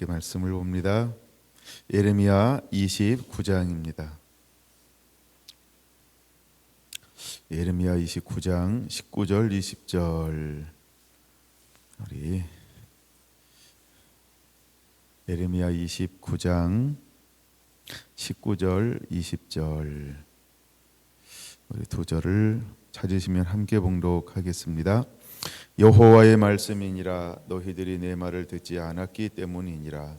함께 말씀을 봅니다. 예레미야 29장입니다. 예레미야 29장 19절 20절 우리 예레미야 29장 19절 20절 우리 두 절을 찾으시면 함께 봉독하겠습니다. 여호와의 말씀이니라. 너희들이 내 말을 듣지 않았기 때문이니라.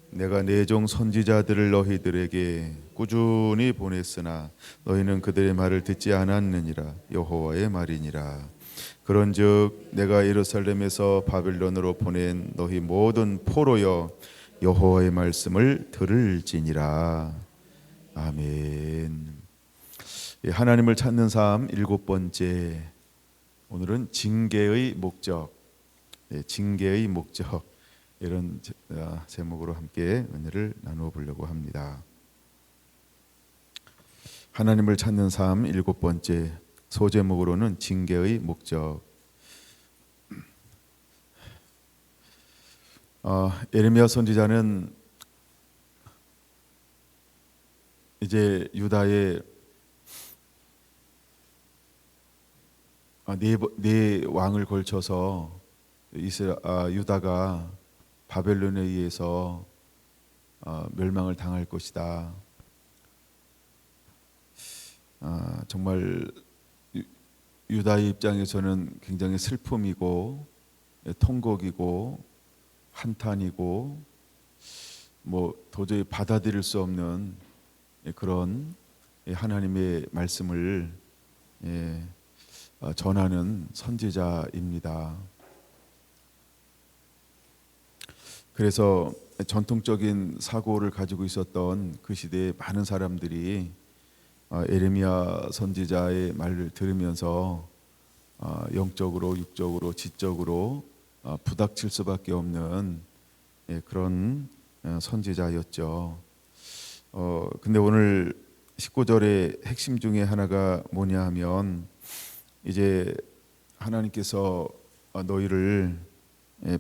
내가 내 종 선지자들을 너희들에게 꾸준히 보냈으나 너희는 그들의 말을 듣지 않았느니라. 여호와의 말이니라. 그런즉 내가 예루살렘에서 바벨론으로 보낸 너희 모든 포로여 여호와의 말씀을 들을지니라. 아멘. 하나님을 찾는 삶 일곱 번째, 오늘은 징계의 목적, 징계의 목적, 이런 제목으로 함께 은혜를 나누어 보려고 합니다. 하나님을 찾는 삶 일곱 번째, 소제목으로는 징계의 목적. 예레미야 선지자는 이제 유다의 네 왕을 걸쳐서 유다가 바벨론에 의해서 멸망을 당할 것이다. 정말 유다의 입장에서는 굉장히 슬픔이고 통곡이고 한탄이고 도저히 받아들일 수 없는 그런 하나님의 말씀을 전하는 선지자입니다. 그래서 전통적인 사고를 가지고 있었던 그 시대의 많은 사람들이 예레미야 선지자의 말을 들으면서 영적으로, 육적으로, 지적으로 부닥칠 수밖에 없는 그런 선지자였죠. 근데 오늘 19절의 핵심 중에 하나가 뭐냐 하면, 이제 하나님께서 너희를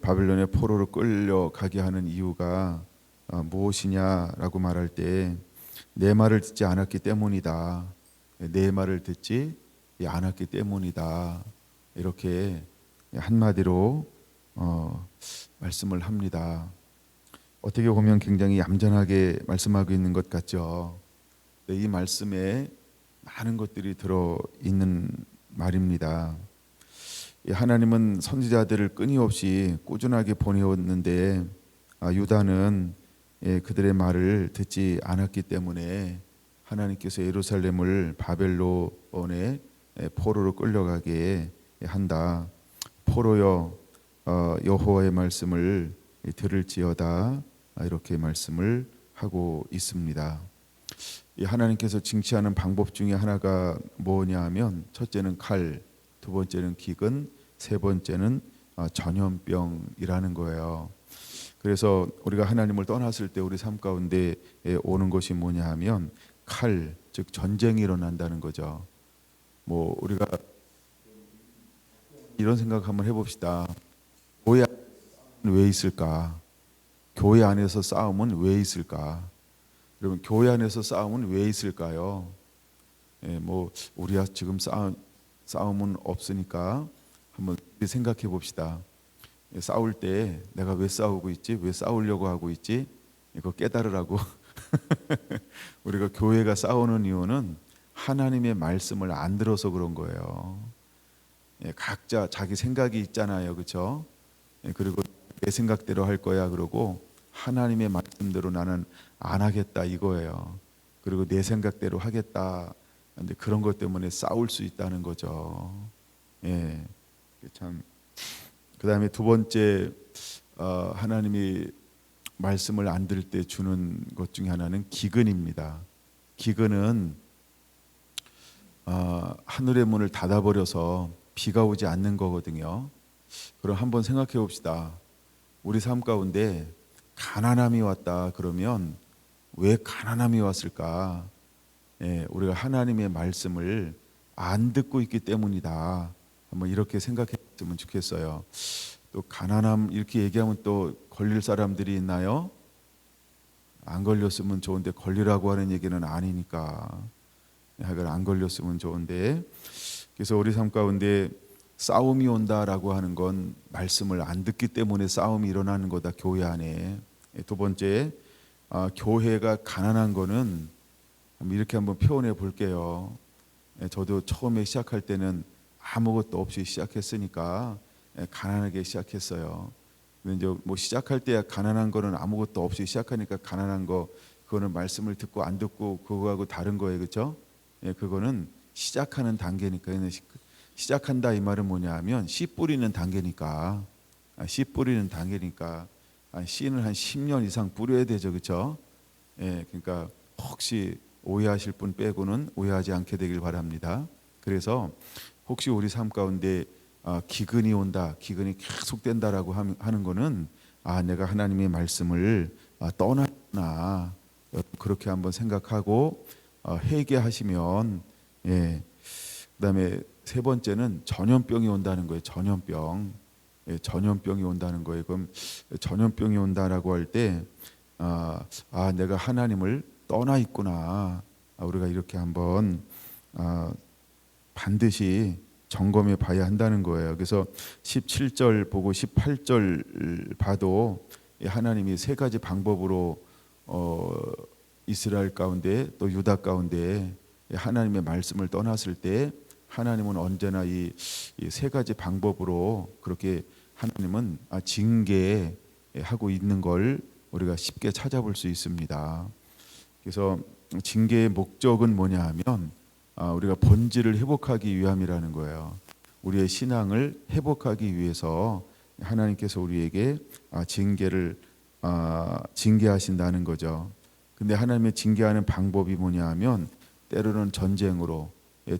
바벨론의 포로로 끌려가게 하는 이유가 무엇이냐라고 말할 때, 내 말을 듣지 않았기 때문이다. 내 말을 듣지 않았기 때문이다. 이렇게 한마디로 말씀을 합니다. 어떻게 보면 굉장히 얌전하게 말씀하고 있는 것 같죠. 이 말씀에 많은 것들이 들어있는 말입니다. 하나님은 선지자들을 끊임없이 꾸준하게 보내었는데 유다는 그들의 말을 듣지 않았기 때문에 하나님께서 예루살렘을 바벨론의 포로로 끌려가게 한다. 포로여 여호와의 말씀을 들을지어다. 이렇게 말씀을 하고 있습니다. 하나님께서 징치하는 방법 중에 하나가 뭐냐 하면, 첫째는 칼, 두 번째는 기근, 세 번째는 전염병이라는 거예요. 그래서 우리가 하나님을 떠났을 때 우리 삶 가운데 오는 것이 뭐냐 하면 칼, 즉 전쟁이 일어난다는 거죠. 우리가 이런 생각 한번 해봅시다. 교회 안에는 왜 있을까? 교회 안에서 싸움은 왜 있을까? 여러분, 교회 안에서 싸움은 왜 있을까요? 우리가 지금 싸움은 없으니까 한번 생각해 봅시다. 싸울 때 내가 왜 싸우고 있지? 왜 싸우려고 하고 있지? 이거 깨달으라고. 우리가 교회가 싸우는 이유는 하나님의 말씀을 안 들어서 그런 거예요. 각자 자기 생각이 있잖아요, 그렇죠? 그리고 내 생각대로 할 거야 그러고 하나님의 말씀대로 나는 안 하겠다 이거예요. 그리고 내 생각대로 하겠다. 근데 그런 것 때문에 싸울 수 있다는 거죠. 참. 그다음에 두 번째, 하나님이 말씀을 안 들을 때 주는 것 중에 하나는 기근입니다. 기근은 하늘의 문을 닫아버려서 비가 오지 않는 거거든요. 그럼 한번 생각해 봅시다. 우리 삶 가운데 가난함이 왔다 그러면 왜 가난함이 왔을까? 우리가 하나님의 말씀을 안 듣고 있기 때문이다. 한번 이렇게 생각했으면 좋겠어요. 또 가난함 이렇게 얘기하면 또 걸릴 사람들이 있나요? 안 걸렸으면 좋은데 걸리라고 하는 얘기는 아니니까 하여간 안 걸렸으면 좋은데, 그래서 우리 삶 가운데 싸움이 온다라고 하는 건 말씀을 안 듣기 때문에 싸움이 일어나는 거다, 교회 안에. 두 번째, 교회가 가난한 거는 이렇게 한번 표현해 볼게요. 저도 처음에 시작할 때는 아무것도 없이 시작했으니까 가난하게 시작했어요. 근데 이제 뭐 시작할 때 가난한 거는 아무것도 없이 시작하니까 가난한 거, 그거는 말씀을 듣고 안 듣고 그거하고 다른 거예요, 그렇죠? 그거는 시작하는 단계니까. 시작한다 이 말은 뭐냐면 씨 뿌리는 단계니까. 씨 뿌리는 단계니까 씨는 한 10년 이상 뿌려야 되죠, 그렇죠? 그러니까 혹시 오해하실 분 빼고는 오해하지 않게 되길 바랍니다. 그래서 혹시 우리 삶 가운데 기근이 온다, 기근이 계속된다라고 하는 거는 내가 하나님의 말씀을 떠났구나, 그렇게 한번 생각하고 회개하시면, 그다음에 세 번째는 전염병이 온다는 거예요. 전염병. 전염병이 온다는 거예요. 그럼 전염병이 온다라고 할 때 내가 하나님을 떠나 있구나, 우리가 이렇게 한번 반드시 점검해 봐야 한다는 거예요. 그래서 17절 보고 18절 봐도 하나님이 세 가지 방법으로 이스라엘 가운데 또 유다 가운데 하나님의 말씀을 떠났을 때 하나님은 언제나 이 세 가지 방법으로 그렇게 하나님은 징계하고 있는 걸 우리가 쉽게 찾아볼 수 있습니다. 그래서 징계의 목적은 뭐냐 하면 우리가 본질을 회복하기 위함이라는 거예요. 우리의 신앙을 회복하기 위해서 하나님께서 우리에게 징계하신다는 거죠. 근데 하나님의 징계하는 방법이 뭐냐 하면 때로는 전쟁으로,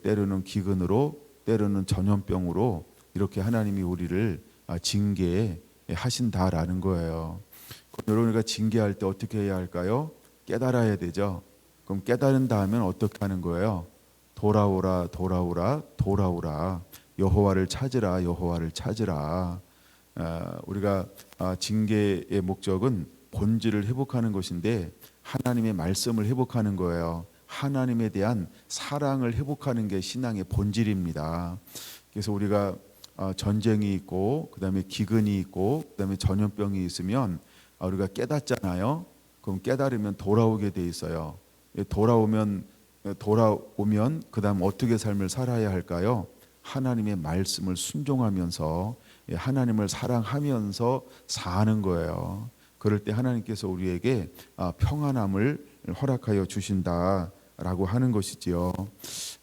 때로는 기근으로, 때로는 전염병으로 이렇게 하나님이 우리를 징계하신다라는 거예요. 그럼 여러분, 우리가 징계할 때 어떻게 해야 할까요? 깨달아야 되죠. 그럼 깨달은다 하면 어떻게 하는 거예요? 돌아오라, 돌아오라, 돌아오라. 여호와를 찾으라, 여호와를 찾으라. 우리가 징계의 목적은 본질을 회복하는 것인데 하나님의 말씀을 회복하는 거예요. 하나님에 대한 사랑을 회복하는 게 신앙의 본질입니다. 그래서 우리가 전쟁이 있고 그다음에 기근이 있고 그다음에 전염병이 있으면 우리가 깨닫잖아요. 그럼 깨달으면 돌아오게 돼 있어요. 돌아오면 그다음 어떻게 삶을 살아야 할까요? 하나님의 말씀을 순종하면서 하나님을 사랑하면서 사는 거예요. 그럴 때 하나님께서 우리에게 평안함을 허락하여 주신다라고 하는 것이지요.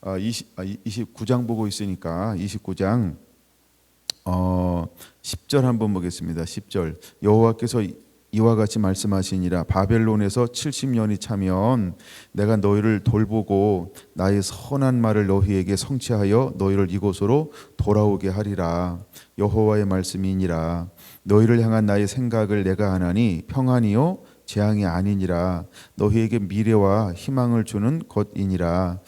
29장 보고 있으니까 29장 10절 한번 보겠습니다. 10절 여호와께서 이와 같이 말씀하시니라. 바벨론에서 70년이 차면 내가 너희를 돌보고 나의 선한 말을 너희에게 성취하여 너희를 이곳으로 돌아오게 하리라. 여호와의 말씀이니라. 너희를 향한 나의 생각을 내가 아나니 평안이요 재앙이 아니니라. 너희에게 미래와 희망을 주는 것이니라.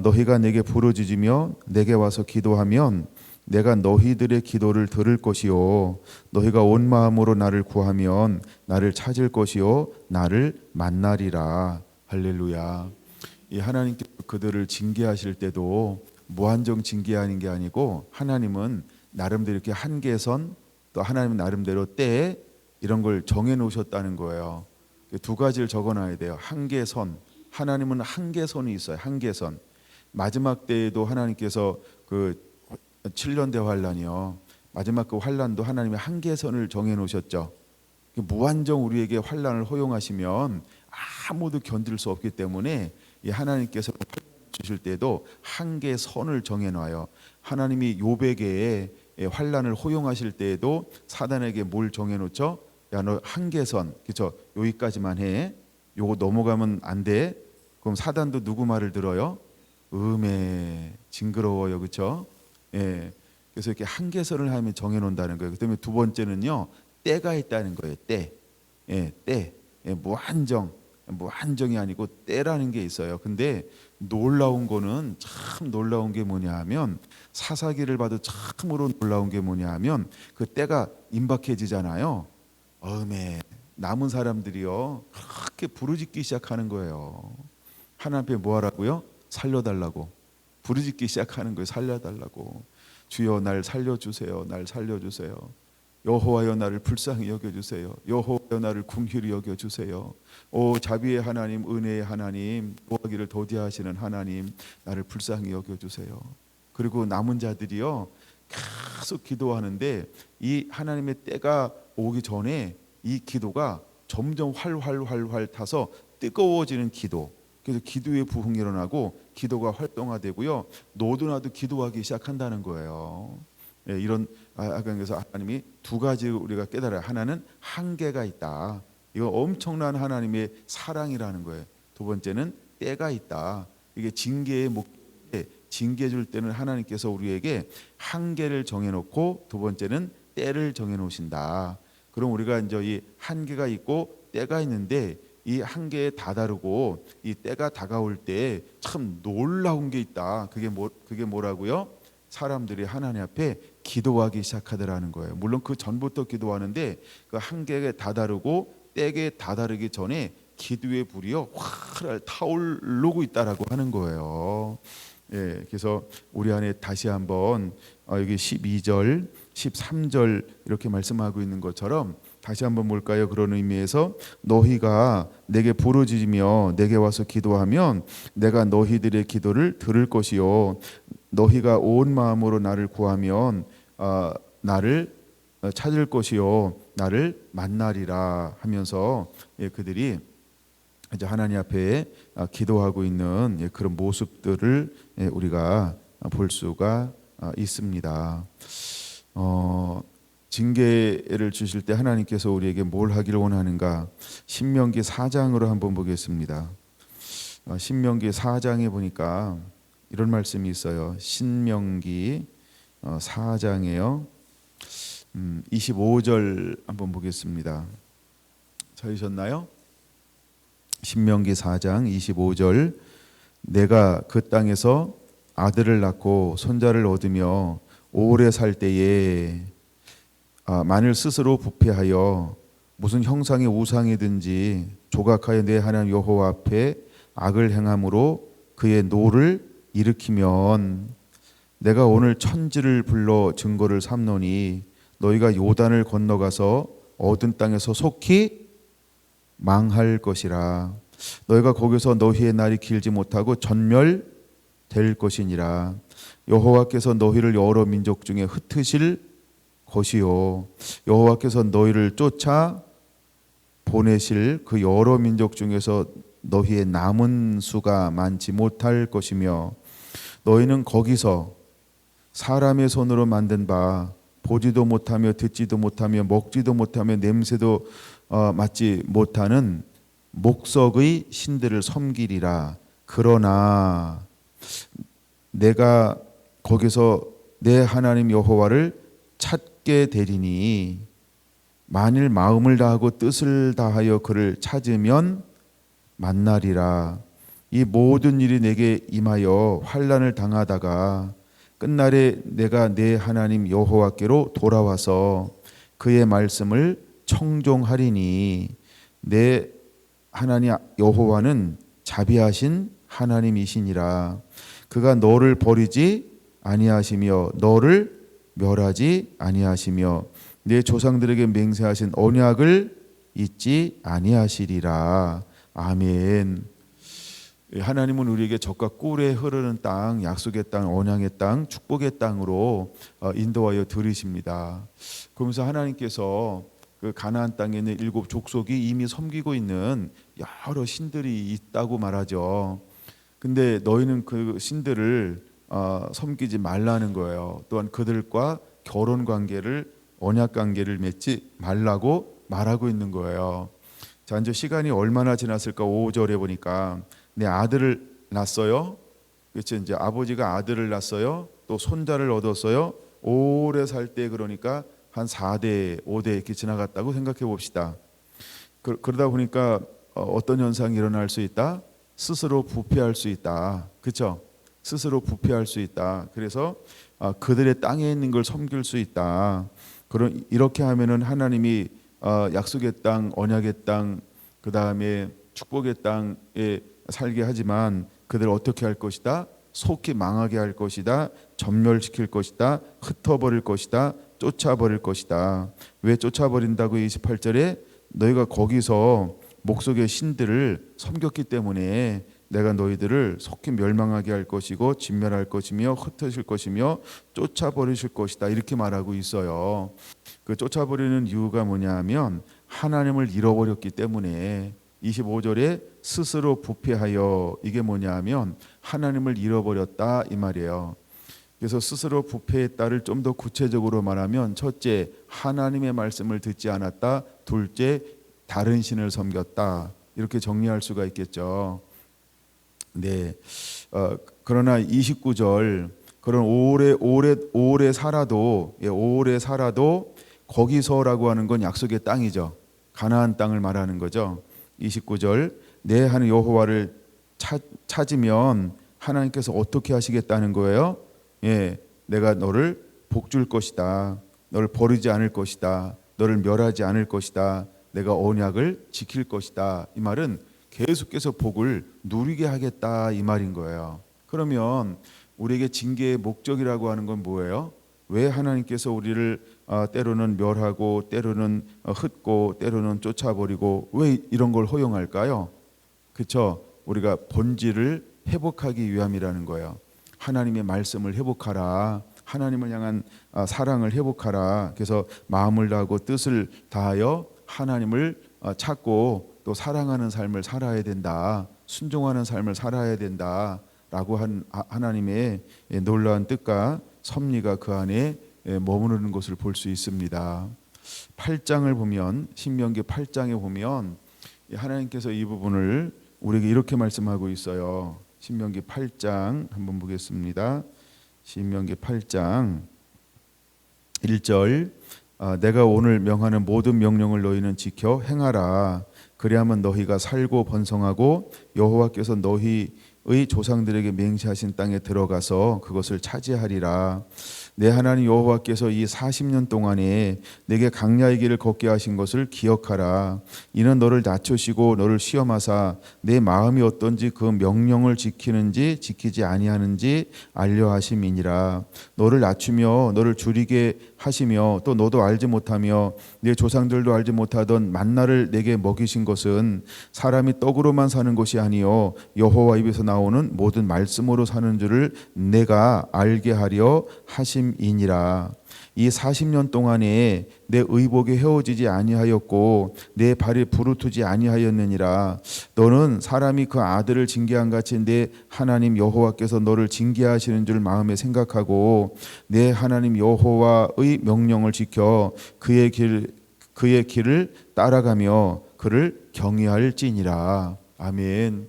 너희가 내게 부르짖으며 내게 와서 기도하면 내가 너희들의 기도를 들을 것이요 너희가 온 마음으로 나를 구하면 나를 찾을 것이요 나를 만나리라. 할렐루야. 이 하나님께서 그들을 징계하실 때도 무한정 징계하는 게 아니고 하나님은 나름대로 이렇게 한계선, 또 하나님은 나름대로 때 이런 걸 정해 놓으셨다는 거예요. 두 가지를 적어 놔야 돼요. 한계선. 하나님은 한계선이 있어요. 한계선. 마지막 때에도 하나님께서 그 7년 대환란이요. 마지막 그 환란도 하나님의 한계선을 정해 놓으셨죠. 무한정 우리에게 환란을 허용하시면 아무도 견딜 수 없기 때문에 이 하나님께서 주실 때도 한계선을 정해 놔요. 하나님이 욥에게 환란을 허용하실 때에도 사단에게 뭘 정해 놓죠? 야, 너 한계선, 그렇죠? 여기까지만 해. 요거 넘어가면 안 돼. 그럼 사단도 누구 말을 들어요? 징그러워요, 그렇죠? 그래서 이렇게 한계선을 하면 정해 놓는다는 거예요. 그다음에 두 번째는요, 때가 있다는 거예요. 때, 무한정 뭐 한정이 아니고 때라는 게 있어요. 근데 놀라운 거는 참 놀라운 게 뭐냐 하면 사사기를 봐도 참으로 놀라운 게 뭐냐 하면 그 때가 임박해지잖아요. 어음에 남은 사람들이요 그렇게 부르짖기 시작하는 거예요. 하나님 앞에 뭐 하라고요? 살려달라고 부르짖기 시작하는 거예요. 살려달라고. 주여 날 살려주세요. 날 살려주세요. 여호와여 나를 불쌍히 여겨주세요. 여호와여 나를 긍휼히 여겨주세요. 오 자비의 하나님, 은혜의 하나님, 구하기를 더디하시는 하나님, 나를 불쌍히 여겨주세요. 그리고 남은 자들이요 계속 기도하는데 이 하나님의 때가 오기 전에 이 기도가 점점 활활 타서 뜨거워지는 기도. 그래서 기도의 부흥이 일어나고 기도가 활동화되고요. 너도 나도 기도하기 시작한다는 거예요. 예, 이런 그래서 하나님이 두 가지 우리가 깨달아요. 하나는 한계가 있다. 이거 엄청난 하나님의 사랑이라는 거예요. 두 번째는 때가 있다. 이게 징계의 목적에 징계 줄 때는 하나님께서 우리에게 한계를 정해놓고 두 번째는 때를 정해놓으신다. 그럼 우리가 이제 이 한계가 있고 때가 있는데 이 한계에 다다르고 이 때가 다가올 때 참 놀라운 게 있다. 그게 뭐라고요? 사람들이 하나님 앞에 기도하기 시작하더라는 거예요. 물론 그 전부터 기도하는데 그 한계에 다다르고 때에 다다르기 전에 기도의 불이요 활 타오르고 있다라고 하는 거예요. 예, 그래서 우리 안에 다시 한번 여기 12절, 13절 이렇게 말씀하고 있는 것처럼 다시 한번 볼까요? 그런 의미에서 너희가 내게 부르짖으며 내게 와서 기도하면 내가 너희들의 기도를 들을 것이요 너희가 온 마음으로 나를 구하면 나를 찾을 것이요 나를 만나리라 하면서 그들이 이제 하나님 앞에 기도하고 있는 그런 모습들을 우리가 볼 수가 있습니다. 징계를 주실 때 하나님께서 우리에게 뭘 하기를 원하는가? 신명기 4장으로 한번 보겠습니다. 신명기 4장에 보니까 이런 말씀이 있어요. 신명기 4장에요. 25절 한번 보겠습니다. 찾으셨나요? 신명기 4장 25절 내가 그 땅에서 아들을 낳고 손자를 얻으며 오래 살 때에 만일 스스로 부패하여 무슨 형상의 우상이든지 조각하여 내 하나님 여호와 앞에 악을 행함으로 그의 노를 일으키면 내가 오늘 천지를 불러 증거를 삼노니 너희가 요단을 건너가서 얻은 땅에서 속히 망할 것이라. 너희가 거기서 너희의 날이 길지 못하고 전멸될 것이니라. 여호와께서 너희를 여러 민족 중에 흩으실 것이요 여호와께서 너희를 쫓아 보내실 그 여러 민족 중에서 너희의 남은 수가 많지 못할 것이며 너희는 거기서 사람의 손으로 만든 바 보지도 못하며 듣지도 못하며 먹지도 못하며 냄새도 맡지 못하는 목석의 신들을 섬기리라. 그러나 내가 거기서 내 하나님 여호와를 찾게 되리니 만일 마음을 다하고 뜻을 다하여 그를 찾으면 만나리라. 이 모든 일이 내게 임하여 환난을 당하다가 끝날에 내가 내 하나님 여호와께로 돌아와서 그의 말씀을 청종하리니 내 하나님 여호와는 자비하신 하나님이시니라. 그가 너를 버리지 아니하시며 너를 멸하지 아니하시며 내 조상들에게 맹세하신 언약을 잊지 아니하시리라. 아멘. 하나님은 우리에게 젖과 꿀에 흐르는 땅, 약속의 땅, 언약의 땅, 축복의 땅으로 인도하여 들이십니다. 그러면서 하나님께서 그 가나안 땅에 있는 7 족속이 이미 섬기고 있는 여러 신들이 있다고 말하죠. 근데 너희는 그 신들을 섬기지 말라는 거예요. 또한 그들과 결혼 관계를 언약 관계를 맺지 말라고 말하고 있는 거예요. 자, 이제 시간이 얼마나 지났을까? 5절에 보니까 내 아들을 낳았어요. 그렇죠? 이제 아버지가 아들을 낳았어요. 또 손자를 얻었어요. 오래 살 때 그러니까 한 4대, 5대 이렇게 지나갔다고 생각해 봅시다. 그러다 보니까 어떤 현상이 일어날 수 있다? 스스로 부패할 수 있다. 그렇죠? 스스로 부패할 수 있다. 그래서 그들의 땅에 있는 걸 섬길 수 있다. 그런 이렇게 하면은 하나님이 약속의 땅, 언약의 땅, 그 다음에 축복의 땅에 살게 하지만 그들 어떻게 할 것이다? 속히 망하게 할 것이다. 전멸시킬 것이다. 흩어버릴 것이다. 쫓아버릴 것이다. 왜 쫓아버린다고 28절에 너희가 거기서 목석의 신들을 섬겼기 때문에 내가 너희들을 속히 멸망하게 할 것이고 진멸할 것이며 흩으실 것이며 쫓아버리실 것이다. 이렇게 말하고 있어요. 그 쫓아버리는 이유가 뭐냐면 하나님을 잃어버렸기 때문에 25절에 스스로 부패하여 이게 뭐냐면 하나님을 잃어버렸다 이 말이에요. 그래서 스스로 부패했다를 좀 더 구체적으로 말하면 첫째 하나님의 말씀을 듣지 않았다. 둘째 다른 신을 섬겼다. 이렇게 정리할 수가 있겠죠. 네. 그러나 29절 그런 오래 살아도 오래 살아도 거기서라고 하는 건 약속의 땅이죠. 가나안 땅을 말하는 거죠. 29절 내 하는 여호와를 찾으면 하나님께서 어떻게 하시겠다는 거예요? 내가 너를 복줄 것이다. 너를 버리지 않을 것이다. 너를 멸하지 않을 것이다. 내가 언약을 지킬 것이다. 이 말은 계속해서 복을 누리게 하겠다 이 말인 거예요. 그러면 우리에게 징계의 목적이라고 하는 건 뭐예요? 왜 하나님께서 우리를 때로는 멸하고 때로는 흩고 때로는 쫓아버리고 왜 이런 걸 허용할까요? 그렇죠? 우리가 본질을 회복하기 위함이라는 거예요. 하나님의 말씀을 회복하라. 하나님을 향한 사랑을 회복하라. 그래서 마음을 다하고 뜻을 다하여 하나님을 찾고 또 사랑하는 삶을 살아야 된다. 순종하는 삶을 살아야 된다. 라고 한 하나님의 놀라운 뜻과 섭리가 그 안에 머무르는 것을 볼 수 있습니다. 8장을 보면 신명기 8장에 보면 하나님께서 이 부분을 우리에게 이렇게 말씀하고 있어요. 신명기 8장 한번 보겠습니다. 신명기 8장 1절 내가 오늘 명하는 모든 명령을 너희는 지켜 행하라. 그리하면 너희가 살고 번성하고 여호와께서 너희의 조상들에게 맹세하신 땅에 들어가서 그것을 차지하리라. 내 하나님 여호와께서 이 40년 동안에 내게 강야의 길을 걷게 하신 것을 기억하라. 이는 너를 낮추시고 너를 시험하사 내 마음이 어떤지 그 명령을 지키는지 지키지 아니하는지 알려 하심이니라. 너를 낮추며 너를 줄이게 하시며 또 너도 알지 못하며 내 조상들도 알지 못하던 만나를 내게 먹이신 것은 사람이 떡으로만 사는 것이 아니요 여호와 입에서 나오는 모든 말씀으로 사는 줄을 내가 알게 하려 하심이니라. 이 40년 동안에 내 의복이 헤어지지 아니하였고 내 발이 부르트지 아니하였느니라. 너는 사람이 그 아들을 징계한 같이 내 하나님 여호와께서 너를 징계하시는 줄 마음에 생각하고 내 하나님 여호와의 명령을 지켜 그의 길을 따라가며 그를 경외할지니라. 아멘.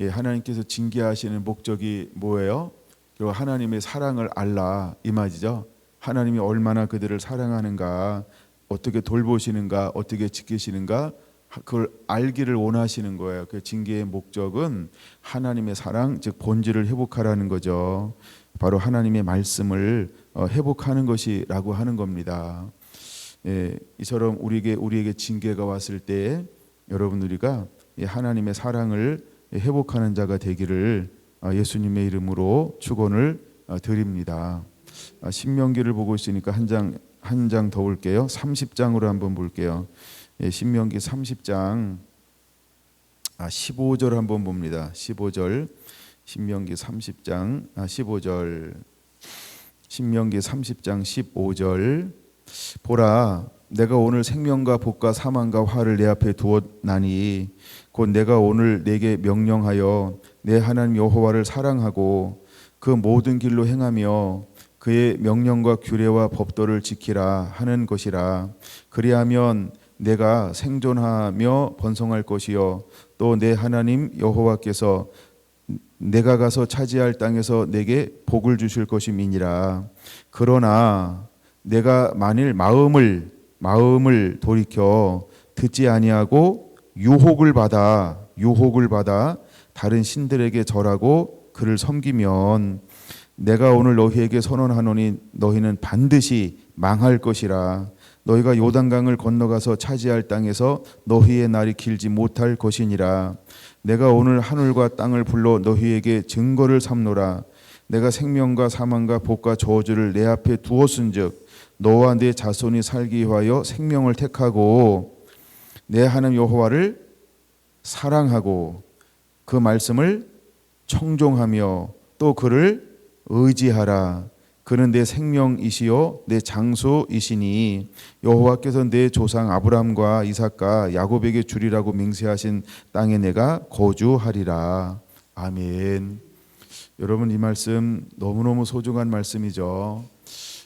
하나님께서 징계하시는 목적이 뭐예요? 그리고 하나님의 사랑을 알라 이 말이죠. 하나님이 얼마나 그들을 사랑하는가, 어떻게 돌보시는가, 어떻게 지키시는가 그걸 알기를 원하시는 거예요. 그 징계의 목적은 하나님의 사랑, 즉 본질을 회복하라는 거죠. 바로 하나님의 말씀을 회복하는 것이라고 하는 겁니다. 이처럼 우리에게 징계가 왔을 때 여러분 우리가 하나님의 사랑을 회복하는 자가 되기를 예수님의 이름으로 축원을 드립니다. 신명기를 보고 있으니까 한 장 더 볼게요. 30장으로 한번 볼게요. 신명기 30장 15절 한번 봅니다. 15절 신명기 30장 15절 신명기 30장 15절 보라 내가 오늘 생명과 복과 사망과 화를 내 앞에 두었나니 곧 내가 오늘 내게 명령하여 내 하나님 여호와를 사랑하고 그 모든 길로 행하며 그의 명령과 규례와 법도를 지키라 하는 것이라. 그리하면 내가 생존하며 번성할 것이요 또 내 하나님 여호와께서 내가 가서 차지할 땅에서 내게 복을 주실 것임이니라. 그러나 내가 만일 마음을 돌이켜 듣지 아니하고 유혹을 받아 다른 신들에게 절하고 그를 섬기면 내가 오늘 너희에게 선언하노니 너희는 반드시 망할 것이라. 너희가 요단강을 건너가서 차지할 땅에서 너희의 날이 길지 못할 것이니라. 내가 오늘 하늘과 땅을 불러 너희에게 증거를 삼노라. 내가 생명과 사망과 복과 저주를 내 앞에 두었은즉 너와 네 자손이 살기 위하여 생명을 택하고 내 하나님 여호와를 사랑하고 그 말씀을 청종하며 또 그를 의지하라. 그는 내 생명이시요 내 장소이시니 여호와께서 내 조상 아브람과 이삭과 야곱에게 주리라고 맹세하신 땅에 내가 거주하리라. 아멘. 여러분, 이 말씀 너무너무 소중한 말씀이죠.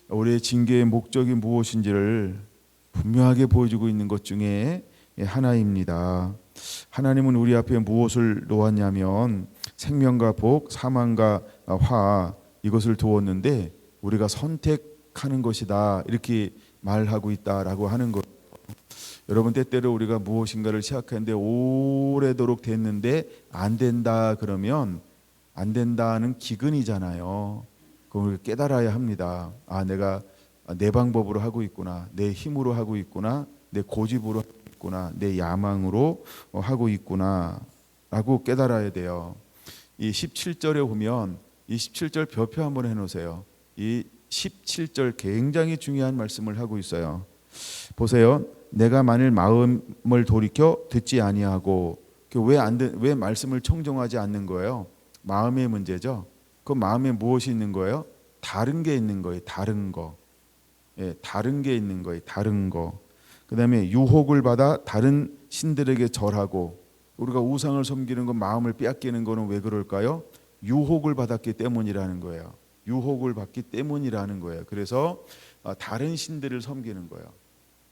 우리의 징계의 목적이 무엇인지를 분명하게 보여주고 있는 것 중에 하나입니다. 하나님은 우리 앞에 무엇을 놓았냐면 생명과 복, 사망과 화, 이것을 두었는데 우리가 선택하는 것이다, 이렇게 말하고 있다라고 하는 것. 여러분, 때때로 우리가 무엇인가를 시작했는데 오래도록 됐는데 안 된다 그러면 안 된다는 기근이잖아요. 그걸 우리가 깨달아야 합니다. 아, 내가 내 방법으로 하고 있구나, 내 힘으로 하고 있구나, 내 고집으로 하고 있구나, 내 야망으로 하고 있구나 라고 깨달아야 돼요. 이 17절에 보면 이 17절 별표 한번 해놓으세요. 이 17절 굉장히 중요한 말씀을 하고 있어요. 보세요. 내가 만일 마음을 돌이켜 듣지 아니하고, 왜 말씀을 청종하지 않는 거예요? 마음의 문제죠. 그 마음에 무엇이 있는 거예요? 다른 게 있는 거예요. 다른 거. 예, 다른 게 있는 거예요. 다른 거. 그다음에 유혹을 받아 다른 신들에게 절하고, 우리가 우상을 섬기는 건, 마음을 빼앗기는 거는 왜 그럴까요? 유혹을 받았기 때문이라는 거예요. 유혹을 받기 때문이라는 거예요. 그래서 다른 신들을 섬기는 거예요.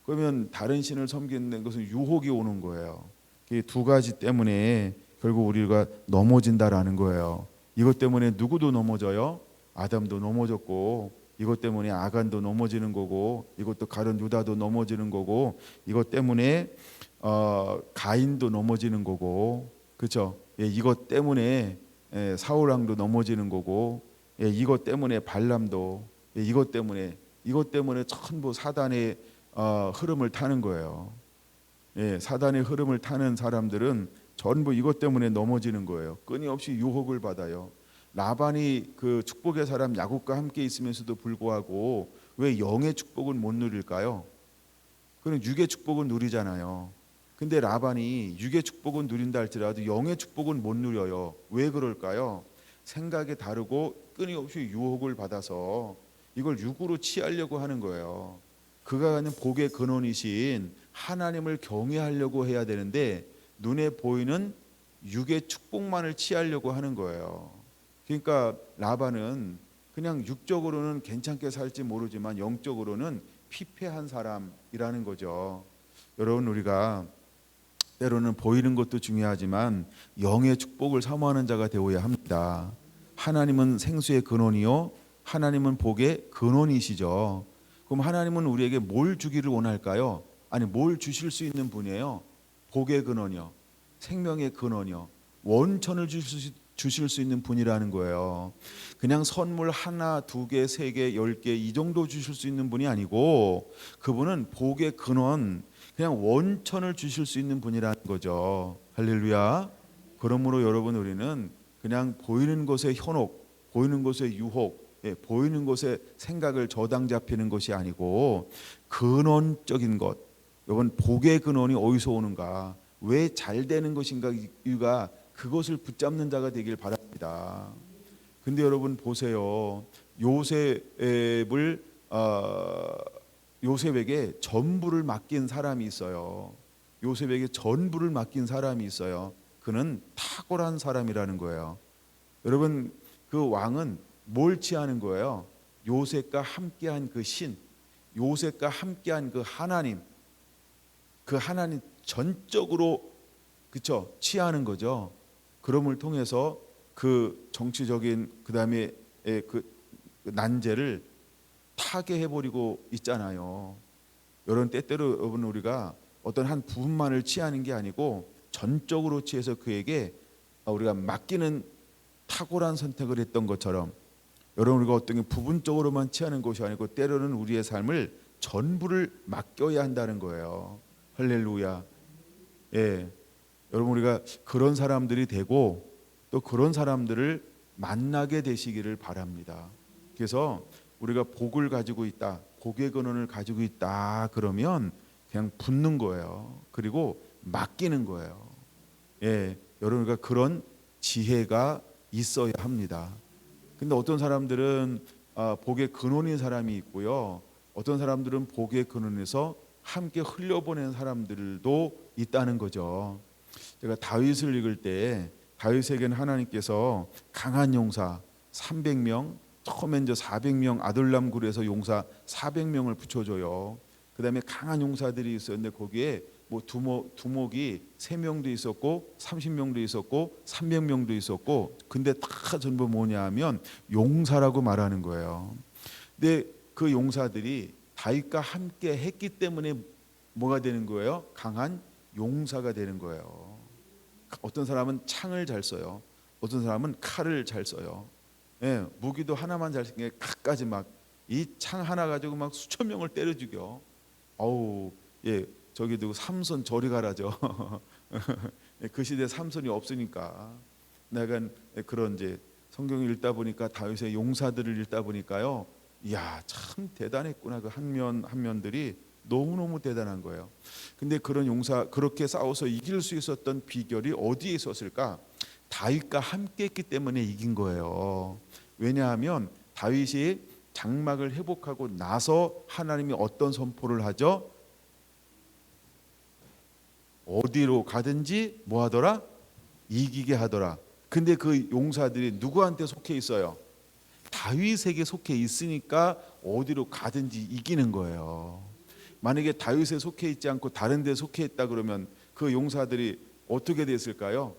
그러면 다른 신을 섬기는 것은 유혹이 오는 거예요. 이 두 가지 때문에 결국 우리가 넘어진다라는 거예요. 이것 때문에 누구도 넘어져요? 아담도 넘어졌고, 이것 때문에 아간도 넘어지는 거고, 이것도 가룟 유다도 넘어지는 거고, 이것 때문에 가인도 넘어지는 거고, 그렇죠? 예, 이것 때문에 사울 왕도 넘어지는 거고, 예, 이것 때문에 발람도, 예, 이것 때문에 전부 사단의 흐름을 타는 거예요. 예, 사단의 흐름을 타는 사람들은 전부 이것 때문에 넘어지는 거예요. 끊임없이 유혹을 받아요. 라반이 그 축복의 사람 야곱과 함께 있으면서도 불구하고 왜 영의 축복은 못 누릴까요? 그는 육의 축복은 누리잖아요. 근데 라반이 육의 축복은 누린다 할지라도 영의 축복은 못 누려요. 왜 그럴까요? 생각이 다르고 끊임없이 유혹을 받아서 이걸 육으로 취하려고 하는 거예요. 그가 가는 복의 근원이신 하나님을 경외하려고 해야 되는데 눈에 보이는 육의 축복만을 취하려고 하는 거예요. 그러니까 라반은 그냥 육적으로는 괜찮게 살지 모르지만 영적으로는 피폐한 사람이라는 거죠. 여러분, 우리가 때로는 보이는 것도 중요하지만 영의 축복을 사모하는 자가 되어야 합니다. 하나님은 생수의 근원이요, 하나님은 복의 근원이시죠. 그럼 하나님은 우리에게 뭘 주기를 원할까요? 아니, 뭘 주실 수 있는 분이에요? 복의 근원이요, 생명의 근원이요, 원천을 주실 수 있는 분이라는 거예요. 그냥 선물 하나, 두 개, 세 개, 10개 이 정도 주실 수 있는 분이 아니고, 그분은 복의 근원, 그냥 원천을 주실 수 있는 분이라는 거죠. 할렐루야. 그러므로 여러분, 우리는 그냥 보이는 것에 현혹, 보이는 것에 유혹, 보이는 것에 생각을 저당 잡히는 것이 아니고 근원적인 것, 여러분, 복의 근원이 어디서 오는가, 왜 잘 되는 것인가, 이유가 그것을 붙잡는 자가 되길 바랍니다. 근데 여러분 보세요. 요셉에게 전부를 맡긴 사람이 있어요. 요셉에게 전부를 맡긴 사람이 있어요. 그는 탁월한 사람이라는 거예요. 여러분, 그 왕은 뭘 취하는 거예요? 요셉과 함께한 그 신, 요셉과 함께한 그 하나님 전적으로, 그쵸, 취하는 거죠. 그럼을 통해서 그 정치적인 그다음에 그 난제를 타개해버리고 있잖아요. 여러분, 때때로 여러분, 우리가 어떤 한 부분만을 취하는 게 아니고 전적으로 취해서 그에게 우리가 맡기는 탁월한 선택을 했던 것처럼, 여러분 우리가 어떤 게 부분적으로만 취하는 것이 아니고 때로는 우리의 삶을 전부를 맡겨야 한다는 거예요. 할렐루야. 예, 여러분 우리가 그런 사람들이 되고 또 그런 사람들을 만나게 되시기를 바랍니다. 그래서 우리가 복을 가지고 있다, 복의 근원을 가지고 있다 그러면 그냥 붙는 거예요. 그리고 맡기는 거예요. 예, 여러분 우리가 그런 지혜가 있어야 합니다. 근데 어떤 사람들은 복의 근원인 사람이 있고요, 어떤 사람들은 복의 근원에서 함께 흘려보낸 사람들도 있다는 거죠. 제가 다윗을 읽을 때 다윗에게는 하나님께서 강한 용사 300명, 처음에 이제 400명 아둘람 굴에서 용사 400명을 붙여줘요. 그다음에 강한 용사들이 있었는데 거기에 뭐 두목이 3명도 있었고 30명도 있었고 300명도 있었고, 근데 다 전부 뭐냐면 용사라고 말하는 거예요. 근데 그 용사들이 다윗과 함께 했기 때문에 뭐가 되는 거예요? 강한 용사가 되는 거예요. 어떤 사람은 창을 잘 써요. 어떤 사람은 칼을 잘 써요. 예, 무기도 하나만 잘 쓰는 게 각가지 막 이 창 하나 가지고 막 수천 명을 때려 죽여. 어우, 예, 저기 누구 삼손 저리 가라죠. 그 시대 삼손이 없으니까. 내가 그런 이제 성경을 읽다 보니까 다윗의 용사들을 읽다 보니까요, 이야 참 대단했구나. 그 한면 한면들이 너무너무 대단한 거예요. 근데 그런 용사, 그렇게 싸워서 이길 수 있었던 비결이 어디에 있었을까? 다윗과 함께 했기 때문에 이긴 거예요. 왜냐하면 다윗이 장막을 회복하고 나서 하나님이 어떤 선포를 하죠? 어디로 가든지 뭐 하더라? 이기게 하더라. 근데 그 용사들이 누구한테 속해 있어요? 다윗에게 속해 있으니까 어디로 가든지 이기는 거예요. 만약에 다윗에 속해 있지 않고 다른 데 속해 있다 그러면 그 용사들이 어떻게 됐을까요?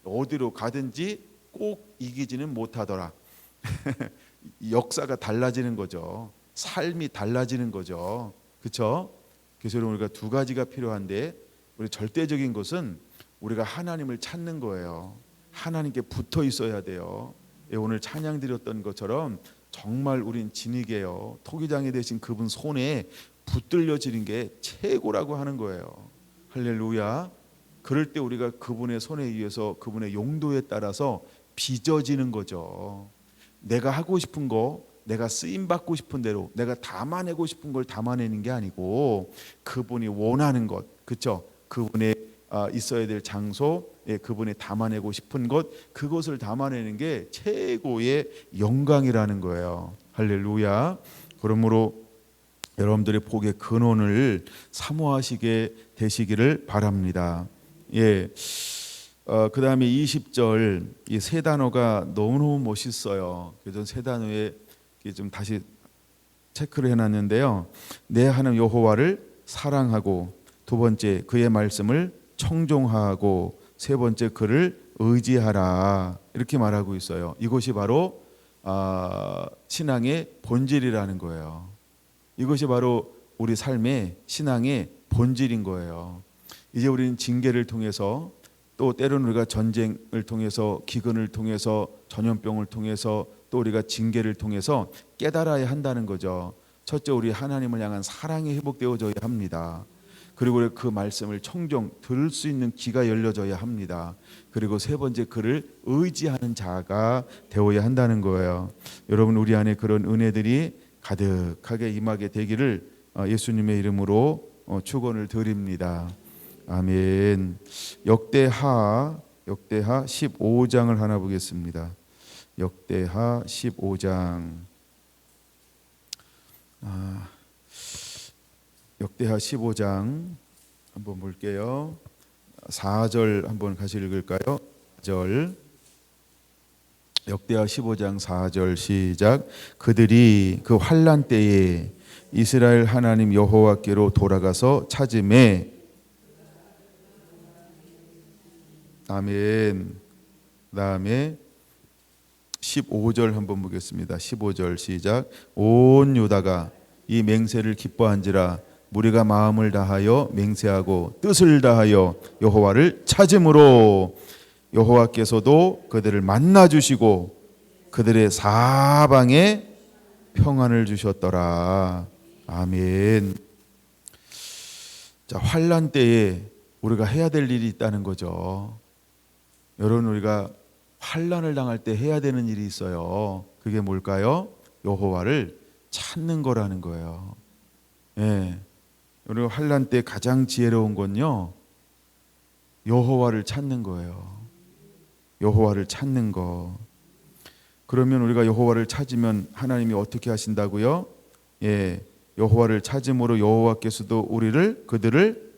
어디로 가든지 꼭 이기지는 못하더라. 역사가 달라지는 거죠. 삶이 달라지는 거죠. 그렇죠? 그래서 우리가 두 가지가 필요한데, 우리 절대적인 것은 우리가 하나님을 찾는 거예요. 하나님께 붙어 있어야 돼요. 오늘 찬양 드렸던 것처럼 정말 우린 진이게요, 토기장이 되신 그분 손에 붙들려지는 게 최고라고 하는 거예요. 할렐루야. 그럴 때 우리가 그분의 손에 의해서 그분의 용도에 따라서 빚어지는 거죠. 내가 하고 싶은 거, 내가 쓰임 받고 싶은 대로 내가 담아내고 싶은 걸 담아내는 게 아니고 그분이 원하는 것, 그렇죠? 그분의 있어야 될 장소, 그분이 담아내고 싶은 것, 그것을 담아내는 게 최고의 영광이라는 거예요. 할렐루야. 그러므로 여러분들의 복의 근원을 사모하시게 되시기를 바랍니다. 예. 그 다음에 20절 이 세 단어가 너무너무 멋있어요. 그래서 세 단어에 좀 다시 체크를 해놨는데요. 내 하나님 여호와를 사랑하고, 두 번째 그의 말씀을 청종하고, 세 번째 그를 의지하라, 이렇게 말하고 있어요. 이것이 바로 신앙의 본질이라는 거예요. 이것이 바로 우리 삶의 신앙의 본질인 거예요. 이제 우리는 징계를 통해서, 또 때로는 우리가 전쟁을 통해서, 기근을 통해서, 전염병을 통해서, 또 우리가 징계를 통해서 깨달아야 한다는 거죠. 첫째, 우리 하나님을 향한 사랑이 회복되어져야 합니다. 그리고 그 말씀을 청종 들을 수 있는 귀가 열려져야 합니다. 그리고 세 번째, 그를 의지하는 자가 되어야 한다는 거예요. 여러분, 우리 안에 그런 은혜들이 가득하게 임하게 되기를 예수님의 이름으로 축원을 드립니다. 아멘. 역대하 15장을 하나 보겠습니다. 역대하 15장. 역대하 15장 한번 볼게요. 4절 한번 같이 읽을까요? 4절. 역대하 15장 4절 시작. 그들이 그 환난 때에 이스라엘 하나님 여호와께로 돌아가서 찾음에, 아멘. 다음에 15절 한번 보겠습니다. 15절 시작. 온 유다가 이 맹세를 기뻐한지라 무리가 마음을 다하여 맹세하고 뜻을 다하여 여호와를 찾음으로 여호와께서도 그들을 만나 주시고 그들의 사방에 평안을 주셨더라. 아멘. 자, 환난 때에 우리가 해야 될 일이 있다는 거죠. 여러분, 우리가 환난을 당할 때 해야 되는 일이 있어요. 그게 뭘까요? 여호와를 찾는 거라는 거예요. 예. 우리가 환난 때 가장 지혜로운 건요, 여호와를 찾는 거예요. 여호와를 찾는 거. 그러면 우리가 여호와를 찾으면 하나님이 어떻게 하신다고요? 예, 여호와를 찾음으로 여호와께서도 그들을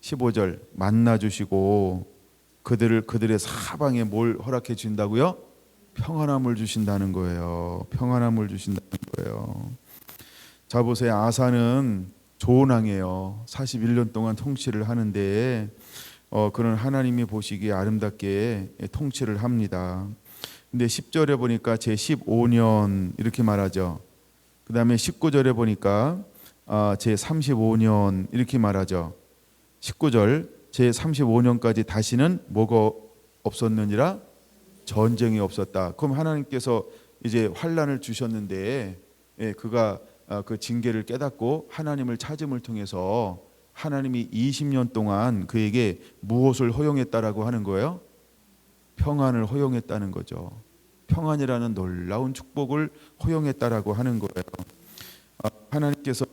15절 만나 주시고 그들의 사방에 뭘 허락해 주신다고요? 평안함을 주신다는 거예요. 평안함을 주신다는 거예요. 자, 보세요. 아사는 좋은 왕이에요. 41년 동안 통치를 하는데 그는 하나님이 보시기에 아름답게 통치를 합니다. 근데 10절에 보니까 제 15년 이렇게 말하죠. 그 다음에 19절에 보니까 제 35년 이렇게 말하죠. 19절 제 35년까지 다시는 뭐가 없었느니라? 전쟁이 없었다. 그럼 하나님께서 이제 환난을 주셨는데 그가 그 징계를 깨닫고 하나님을 찾음을 통해서 하나님이 20년 동안 그에게 무엇을 허용했다라고 하는 거예요? 평안을 허용했다는 거죠. 평안이라는 놀라운 축복을 허용했다라고 하는 거예요. 하나님께서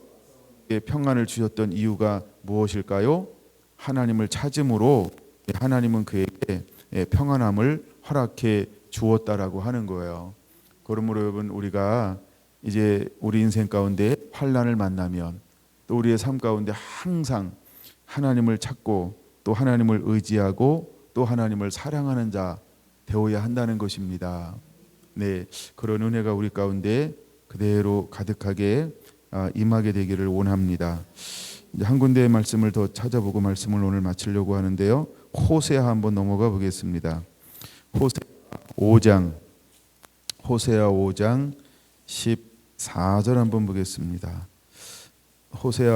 평안을 주셨던 이유가 무엇일까요? 하나님을 찾음으로 하나님은 그에게 평안함을 허락해 주었다라고 하는 거예요. 그러므로 여러분, 우리가 이제 우리 인생 가운데 환난을 만나면 또 우리의 삶 가운데 항상 하나님을 찾고 또 하나님을 의지하고 또 하나님을 사랑하는 자 되어야 한다는 것입니다. 네, 그런 은혜가 우리 가운데 그대로 가득하게 임하게 되기를 원합니다. 이제 한 군데의 말씀을 더 찾아보고 말씀을 오늘 마치려고 하는데요. 호세아 한번 넘어가 보겠습니다. 호세아 5장 14절 한번 보겠습니다. 호세아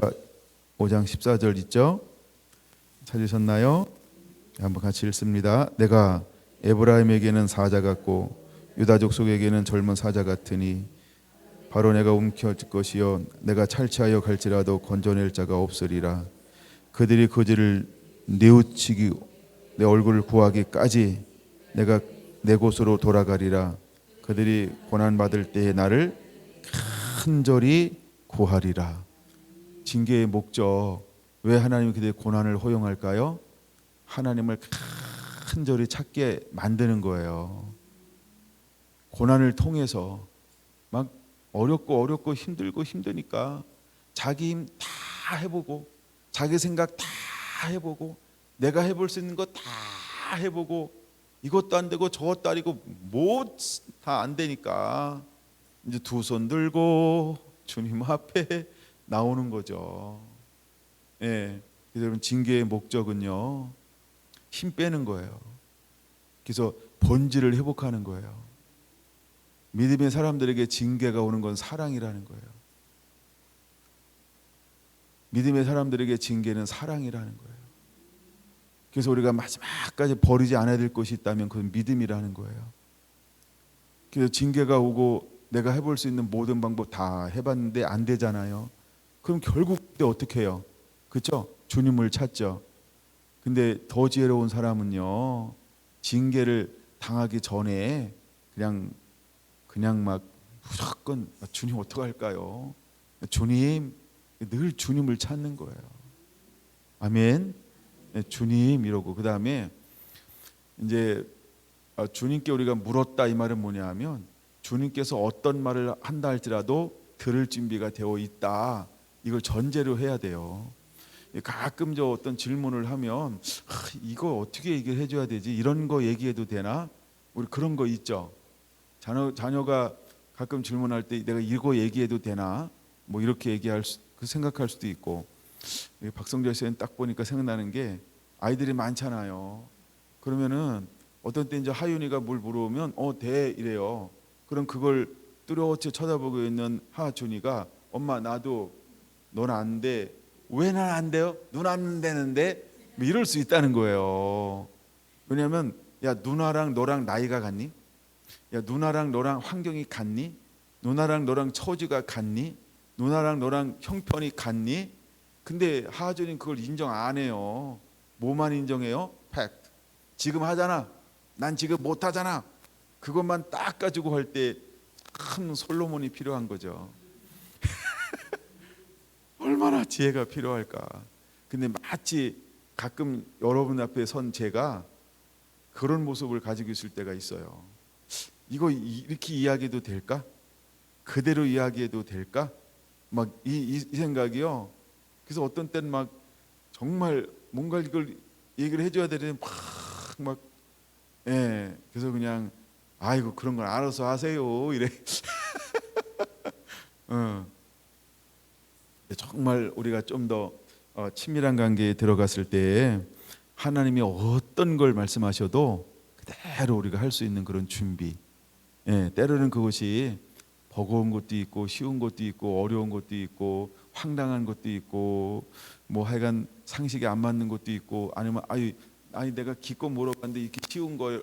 5장 14절 있죠? 찾으셨나요? 한번 같이 읽습니다. 내가 에브라임에게는 사자 같고 유다 족속에게는 젊은 사자 같으니 바로 내가 움켜질 것이요 내가 탈취하여 갈지라도 건져낼 자가 없으리라. 그들이 거지를 뉘우치기 내 얼굴을 구하기까지 내가 내 곳으로 돌아가리라. 그들이 고난 받을 때에 나를 간절히 구하리라. 징계의 목적, 왜 하나님이 그들의 고난을 허용할까요? 하나님을 간절히 찾게 만드는 거예요. 고난을 통해서 막 어렵고 힘드니까 자기 힘 다 해보고 자기 생각 다 해보고 내가 해볼 수 있는 거 다 해보고 이것도 안 되고 저것도 아니고 뭐 다 안 되니까 이제 두 손 들고 주님 앞에 나오는 거죠. 예, 여러분, 징계의 목적은요, 힘 빼는 거예요. 그래서 본질을 회복하는 거예요. 믿음의 사람들에게 징계가 오는 건 사랑이라는 거예요. 믿음의 사람들에게 징계는 사랑이라는 거예요. 그래서 우리가 마지막까지 버리지 않아야 될 것이 있다면 그건 믿음이라는 거예요. 그래서 징계가 오고 내가 해볼 수 있는 모든 방법 다 해봤는데 안 되잖아요. 그럼 결국 그때 어떻게 해요? 그렇죠? 주님을 찾죠. 근데 더 지혜로운 사람은요, 징계를 당하기 전에 그냥 막 무조건 주님 어떡할까요? 주님, 늘 주님을 찾는 거예요. 아멘. 주님 이러고 그 다음에 이제 주님께 우리가 물었다, 이 말은 뭐냐 하면 주님께서 어떤 말을 한다 할지라도 들을 준비가 되어 있다, 이걸 전제로 해야 돼요. 가끔 저 어떤 질문을 하면 이거 어떻게 얘기를 해줘야 되지? 이런 거 얘기해도 되나? 우리 그런 거 있죠. 자녀가 가끔 질문할 때 내가 이거 얘기해도 되나? 뭐 이렇게 생각할 수도 있고. 박성재 씨는 딱 보니까 생각나는 게 아이들이 많잖아요. 그러면은 어떤 때 이제 하윤이가 뭘 물어보면 돼 이래요. 그럼 그걸 뚜렷이 쳐다보고 있는 하준이가 엄마 나도 넌 안 돼 왜 난 안 돼요? 눈 안 되는데? 뭐 이럴 수 있다는 거예요. 왜냐하면 야 누나랑 너랑 나이가 같니? 야 누나랑 너랑 환경이 같니? 누나랑 너랑 처지가 같니? 누나랑 너랑 형편이 같니? 근데 하하존이 그걸 인정 안 해요. 뭐만 인정해요? 팩트. 지금 하잖아. 난 지금 못 하잖아. 그것만 딱 가지고 할 때 큰 솔로몬이 필요한 거죠. 얼마나 지혜가 필요할까. 근데 마치 가끔 여러분 앞에 선 제가 그런 모습을 가지고 있을 때가 있어요. 이거 이렇게 이야기해도 될까? 그대로 이야기해도 될까? 막 이 생각이요. 그래서 어떤 때는 막 정말 뭔가 이걸 얘기를 해줘야 되는데 막 예. 그래서 그냥 아이고 그런 걸 알아서 하세요 이래. 정말 우리가 좀 더 친밀한 관계에 들어갔을 때 하나님이 어떤 걸 말씀하셔도 그대로 우리가 할 수 있는 그런 준비. 예, 때로는 그것이 버거운 것도 있고 쉬운 것도 있고 어려운 것도 있고 황당한 것도 있고 뭐 하여간 상식에 안 맞는 것도 있고 아니면 아니 내가 기껏 물어봤는데 이렇게 쉬운 거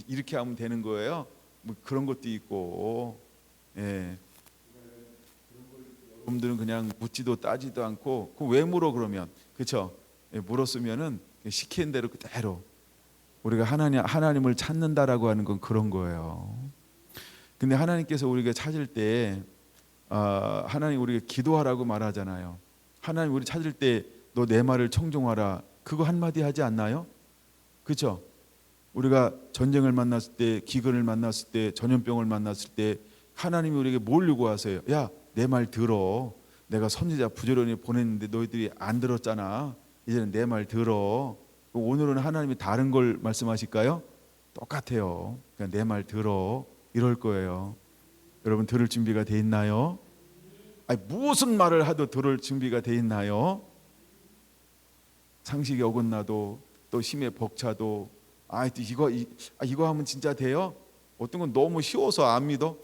이렇게 하면 되는 거예요. 뭐 그런 것도 있고 예. 여러분들은 그냥 묻지도 따지도 않고 그 왜 물어 그러면 그렇죠? 예, 물었으면은 시키는 대로 그대로 우리가 하나님을 찾는다라고 하는 건 그런 거예요. 근데 하나님께서 우리가 찾을 때 하나님 우리가 기도하라고 말하잖아요. 하나님 우리 찾을 때 너 내 말을 청종하라 그거 한마디 하지 않나요? 그렇죠? 우리가 전쟁을 만났을 때 기근을 만났을 때 전염병을 만났을 때 하나님이 우리에게 뭘 요구하세요? 야 내 말 들어. 내가 선지자 부지런히 보냈는데 너희들이 안 들었잖아. 이제는 내 말 들어. 오늘은 하나님이 다른 걸 말씀하실까요? 똑같아요. 그냥 내 말 들어 이럴 거예요. 여러분 들을 준비가 돼 있나요? 아니, 무슨 말을 하도 들을 준비가 돼 있나요? 상식이 어긋나도 또 힘에 벅차도 이거 하면 진짜 돼요? 어떤 건 너무 쉬워서 안 믿어?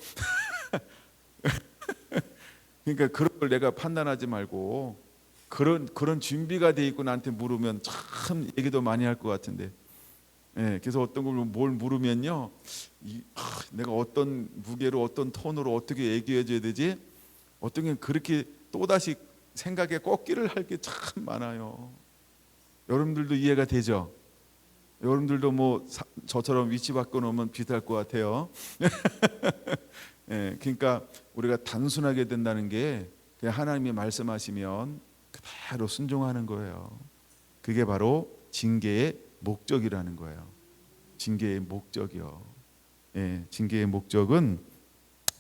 그러니까 그런 걸 내가 판단하지 말고 그런 준비가 돼 있고 나한테 물으면 참 얘기도 많이 할 것 같은데. 예, 그래서 어떤 걸 뭘 물으면요, 내가 어떤 무게로 어떤 톤으로 어떻게 얘기해 줘야 되지? 어떤 게 그렇게 또 다시 생각에 꺾기를 할 게 참 많아요. 여러분들도 이해가 되죠? 여러분들도 뭐 저처럼 위치 바꿔놓으면 비슷할 것 같아요. 예, 그러니까 우리가 단순하게 된다는 게 그냥 하나님이 말씀하시면 그대로 순종하는 거예요. 그게 바로 징계의 목적이라는 거예요. 징계의 목적이요. 예, 징계의 목적은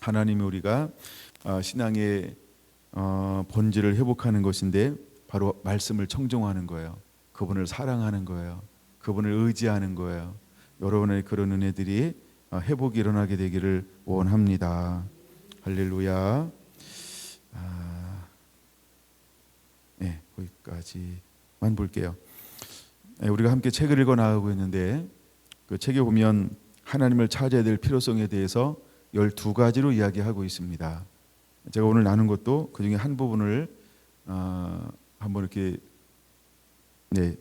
하나님이 우리가 신앙의 본질을 회복하는 것인데 바로 말씀을 청종하는 거예요. 그분을 사랑하는 거예요. 그분을 의지하는 거예요. 여러분의 그런 은혜들이 회복이 일어나게 되기를 원합니다. 할렐루야. 네, 거기까지만 볼게요. 우리가 함께 책을 읽어 나가고 있는데 그 책에 보면 하나님을 찾아야 될 필요성에 대해서 12가지로 이야기하고 있습니다. 제가 오늘 나눈 것도 그 중에 한 부분을 한번 이렇게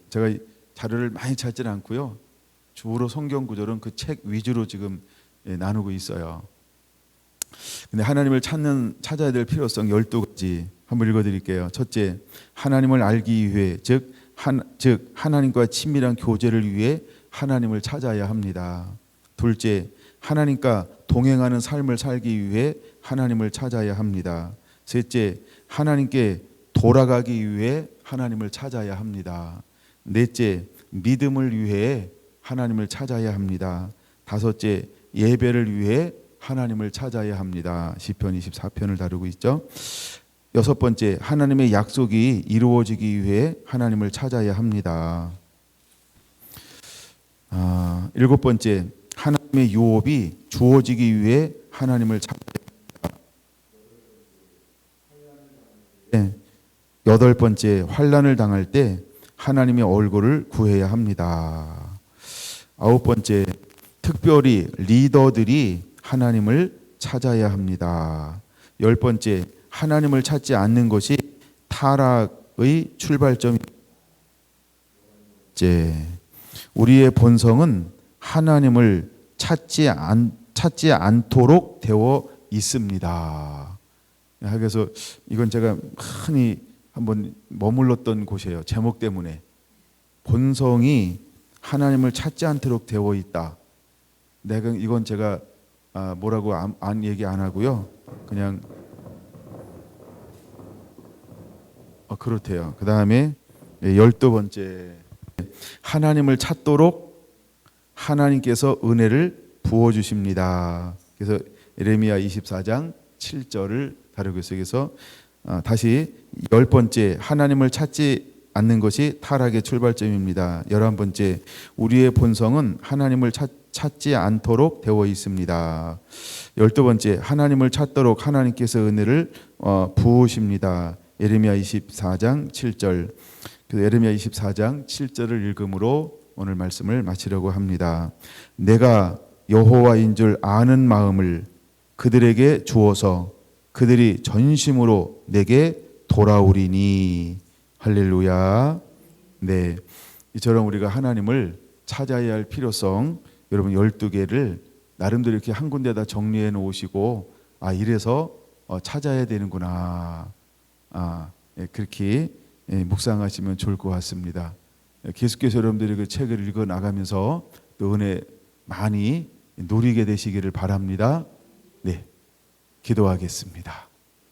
제가 자료를 많이 찾지는 않고요. 주로 성경 구절은 그 책 위주로 지금 나누고 있어요. 근데 하나님을 찾아야 될 필요성 12가지 한번 읽어드릴게요. 첫째, 하나님을 알기 위해 즉 하나님과 친밀한 교제를 위해 하나님을 찾아야 합니다. 둘째, 하나님과 동행하는 삶을 살기 위해 하나님을 찾아야 합니다. 셋째, 하나님께 돌아가기 위해 하나님을 찾아야 합니다. 넷째, 믿음을 위해 하나님을 찾아야 합니다. 다섯째, 예배를 위해 하나님을 찾아야 합니다. 시편 24편을 다루고 있죠. 여섯 번째, 하나님의 약속이 이루어지기 위해 하나님을 찾아야 합니다. 일곱 번째, 하나님의 유업이 주어지기 위해 하나님을 찾아야 합니다. 여덟 번째, 환난을 당할 때 하나님의 얼굴을 구해야 합니다. 아홉 번째, 특별히 리더들이 하나님을 찾아야 합니다. 열 번째, 하나님을 찾지 않는 것이 타락 출발점이 이제 우리의 본성은 하나님을 찾지 않도록 되어 있습니다. 그래서 이건 제가 흔히 한번 머물렀던 곳이에요. 제목 때문에. 본성이 하나님을 찾지 않도록 되어 있다. 이건 제가 뭐라고 얘기 안 하고요. 그냥 그렇대요. 그 다음에 12번째, 하나님을 찾도록 하나님께서 은혜를 부어주십니다. 그래서 예레미야 24장 7절을 다루고 있어요. 그래서 다시 10번째, 하나님을 찾지 않는 것이 타락의 출발점입니다. 11번째, 우리의 본성은 하나님을 찾지 않도록 되어 있습니다. 12번째, 하나님을 찾도록 하나님께서 은혜를 부으십니다. 예레미야 24장 7절. 그래서 예레미야 24장 7절을 읽음으로 오늘 말씀을 마치려고 합니다. 내가 여호와인 줄 아는 마음을 그들에게 주어서 그들이 전심으로 내게 돌아오리니. 할렐루야. 네, 이처럼 우리가 하나님을 찾아야 할 필요성, 여러분 12개를 나름대로 이렇게 한 군데다 정리해 놓으시고 이래서 찾아야 되는구나. 그렇게 묵상하시면 좋을 것 같습니다. 계속해서 여러분들이 그 책을 읽어 나가면서 또 은혜 많이 누리게 되시기를 바랍니다. 네, 기도하겠습니다.